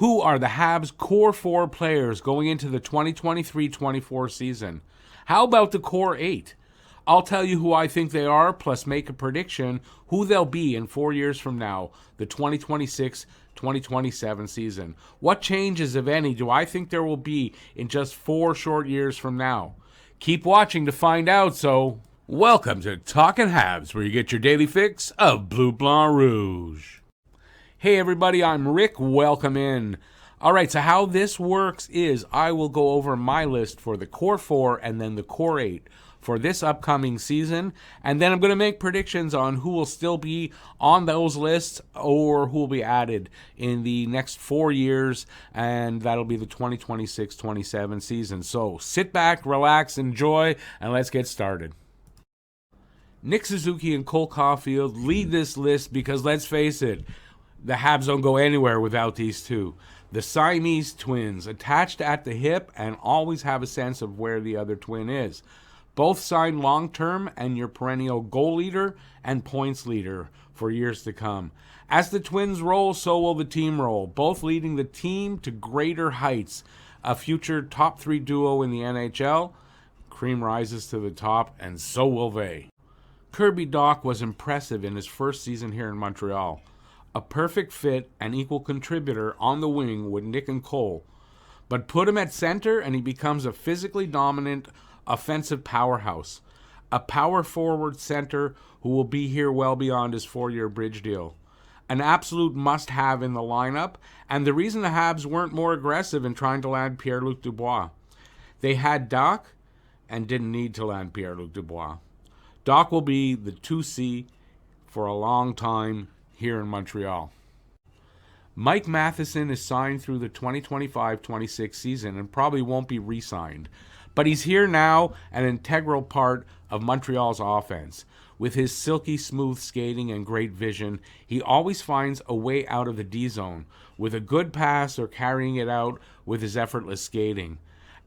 Who are the Habs' core four players going into the 2023-24 season? How about the core eight? I'll tell you who I think they are, plus make a prediction who they'll be in 4 years from now, the 2026-2027 season. What changes, if any, do I think there will be in just 4 short years from now? Keep watching to find out, so welcome to Talkin' Habs, where you get your daily fix of Bleu Blanc Rouge. Hey everybody, I'm Rick. Welcome in. All right, so how this works is I will go over my list for the core 4 and then the core 8 for this upcoming season, and then I'm going to make predictions on who will still be on those lists or who will be added in the next 4 years, and that'll be the 2026-27 season. So sit back, relax, enjoy, and let's get started. Nick Suzuki and Cole Caulfield lead this list because, let's face it, the Habs don't go anywhere without these two. The Siamese twins, attached at the hip and always have a sense of where the other twin is. Both signed long-term and your perennial goal leader and points leader for years to come. As the twins roll, so will the team roll, both leading the team to greater heights. A future top 3 duo in the NHL. Cream rises to the top, and so will they. Kirby Dach was impressive in his first season here in Montreal. A perfect fit and equal contributor on the wing with Nick and Cole. But put him at center and he becomes a physically dominant offensive powerhouse. A power forward center who will be here well beyond his 4-year bridge deal. An absolute must-have in the lineup, and the reason the Habs weren't more aggressive in trying to land Pierre-Luc Dubois. They had Dach and didn't need to land Pierre-Luc Dubois. Dach will be the 2C for a long time here in Montreal. Mike Matheson is signed through the 2025-26 season and probably won't be re-signed. But he's here now, an integral part of Montreal's offense. With his silky smooth skating and great vision, he always finds a way out of the D-zone with a good pass or carrying it out with his effortless skating.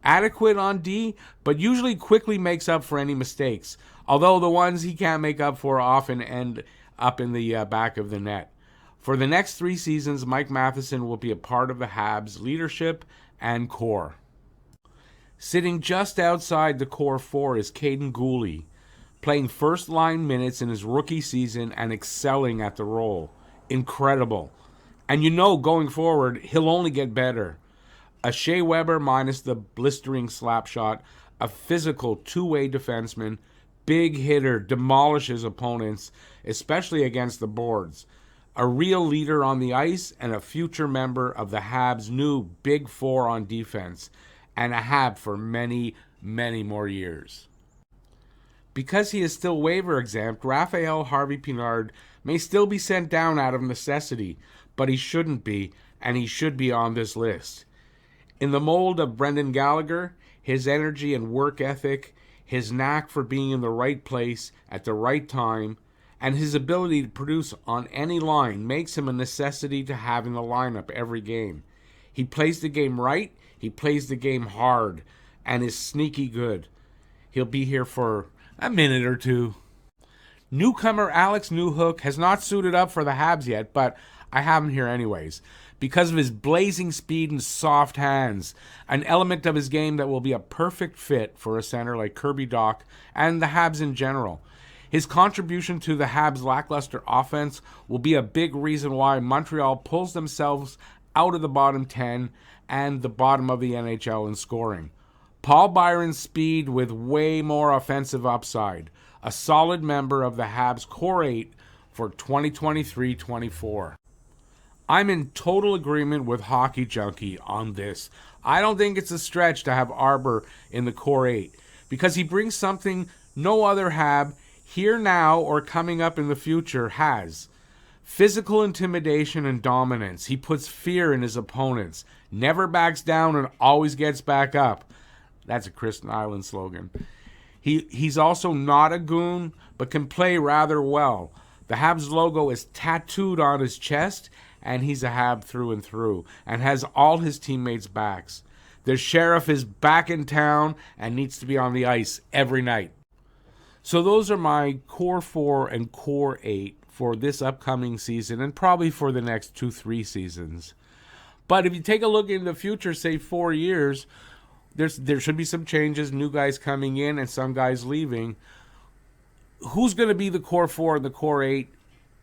Adequate on D, but usually quickly makes up for any mistakes, although the ones he can't make up for often end up in the back of the net. For the next 3 seasons, Mike Matheson will be a part of the Habs' leadership and core. Sitting just outside the core 4 is Caden Gooley, playing first-line minutes in his rookie season and excelling at the role. Incredible. And you know going forward, he'll only get better. A Shea Weber minus the blistering slap shot, a physical two-way defenseman, big hitter, demolishes opponents, especially against the boards. A real leader on the ice and a future member of the Habs' new Big Four on defense, and a Hab for many, many more years. Because he is still waiver exempt, Raphael Harvey-Pinard may still be sent down out of necessity, but he shouldn't be, and he should be on this list. In the mold of Brendan Gallagher, his energy and work ethic, his knack for being in the right place at the right time, and his ability to produce on any line makes him a necessity to have in the lineup every game. He plays the game right, he plays the game hard, and is sneaky good. He'll be here for a minute or two. Newcomer Alex Newhook has not suited up for the Habs yet, but I have him here anyways, because of his blazing speed and soft hands, an element of his game that will be a perfect fit for a center like Kirby Dach and the Habs in general. His contribution to the Habs' lackluster offense will be a big reason why Montreal pulls themselves out of the bottom 10 and the bottom of the NHL in scoring. Paul Byron's speed with way more offensive upside. A solid member of the Habs' core 8 for 2023-24. I'm in total agreement with Hockey Junkie on this. I don't think it's a stretch to have Arbor in the core 8 because he brings something no other Hab here now or coming up in the future has. Physical intimidation and dominance. He puts fear in his opponents, never backs down and always gets back up. That's a Kristen Island slogan. He's also not a goon, but can play rather well. The Habs logo is tattooed on his chest, and he's a Hab through and through, and has all his teammates' backs. The sheriff is back in town and needs to be on the ice every night. So those are my core 4 and core 8 for this upcoming season and probably for the next 2-3 seasons. But if you take a look in the future, say 4 years, there should be some changes, new guys coming in and some guys leaving. Who's going to be the core 4 and the core 8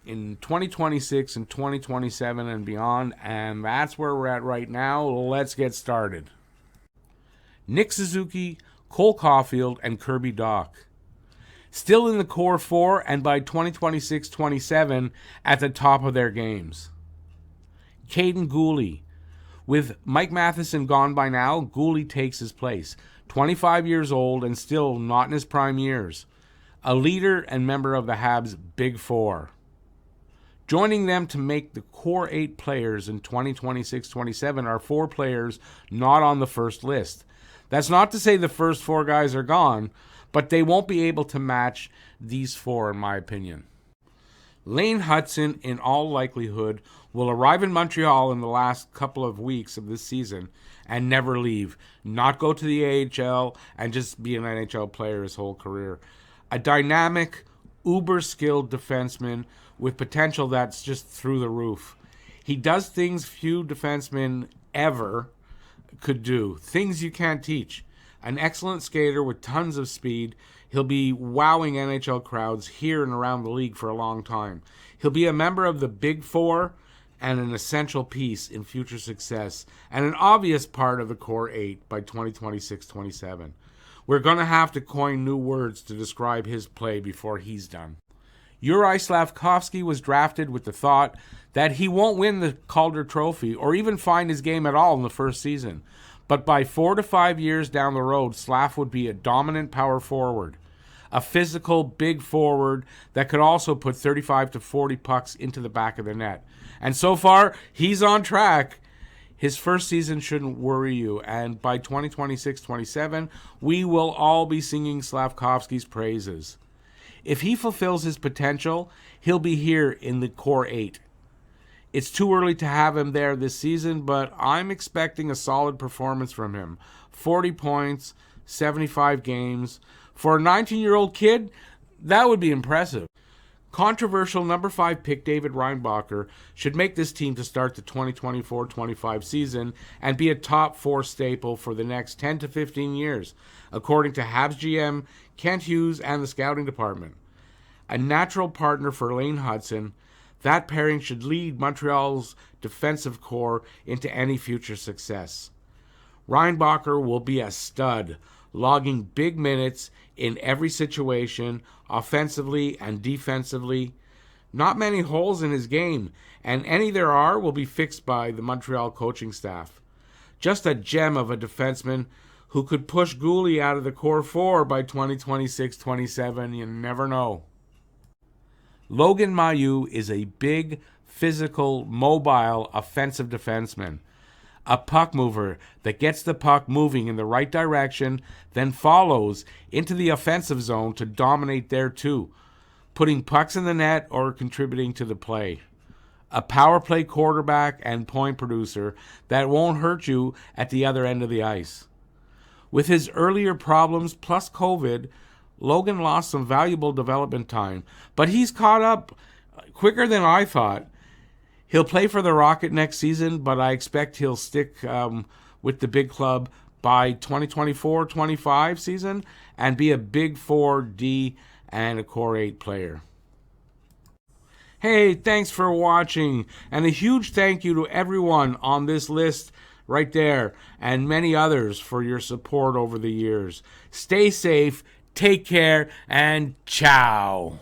in 2026 and 2027 and beyond? And that's where we're at right now. Let's get started. Nick Suzuki, Cole Caulfield, and Kirby Dach. Still in the core 4 and by 2026-27 at the top of their games. Caden Gooley. With Mike Matheson gone by now, Gooley takes his place. 25 years old and still not in his prime years. A leader and member of the Habs' Big Four. Joining them to make the core 8 players in 2026-27 are 4 players not on the first list. That's not to say the first 4 guys are gone, but they won't be able to match these 4 in my opinion. Lane Hutson, in all likelihood, will arrive in Montreal in the last couple of weeks of this season and never leave, not go to the AHL, and just be an NHL player his whole career. A dynamic, uber-skilled defenseman with potential that's just through the roof. He does things few defensemen ever could do, things you can't teach. An excellent skater with tons of speed. He'll be wowing NHL crowds here and around the league for a long time. He'll be a member of the Big Four and an essential piece in future success and an obvious part of the core 8 by 2026-27. We're going to have to coin new words to describe his play before he's done. Yuri Slafkovsky was drafted with the thought that he won't win the Calder Trophy or even find his game at all in the first season. But by 4 to 5 years down the road, Slav would be a dominant power forward. A physical, big forward that could also put 35 to 40 pucks into the back of the net. And so far, he's on track. His first season shouldn't worry you. And by 2026-27, we will all be singing Slafkovsky's praises. If he fulfills his potential, he'll be here in the core 8. It's too early to have him there this season, but I'm expecting a solid performance from him. 40 points, 75 games. For a 19-year-old kid, that would be impressive. Controversial number 5 pick David Reinbacher should make this team to start the 2024-25 season and be a top 4 staple for the next 10 to 15 years, according to Habs GM Kent Hughes and the scouting department. A natural partner for Lane Hutson, that pairing should lead Montreal's defensive core into any future success. Reinbacher will be a stud, logging big minutes in every situation, offensively and defensively. Not many holes in his game, and any there are will be fixed by the Montreal coaching staff. Just a gem of a defenseman who could push Gooley out of the core 4 by 2026-27. You never know. Logan Mailloux is a big, physical, mobile, offensive defenseman. A puck mover that gets the puck moving in the right direction, then follows into the offensive zone to dominate there too, putting pucks in the net or contributing to the play. A power play quarterback and point producer that won't hurt you at the other end of the ice. With his earlier problems plus COVID, Logan lost some valuable development time, but he's caught up quicker than I thought. He'll play for the Rocket next season, but I expect he'll stick with the big club by 2024-25 season and be a Big 4D and a Core 8 player. Hey, thanks for watching, and a huge thank you to everyone on this list right there and many others for your support over the years. Stay safe. Take care, and ciao.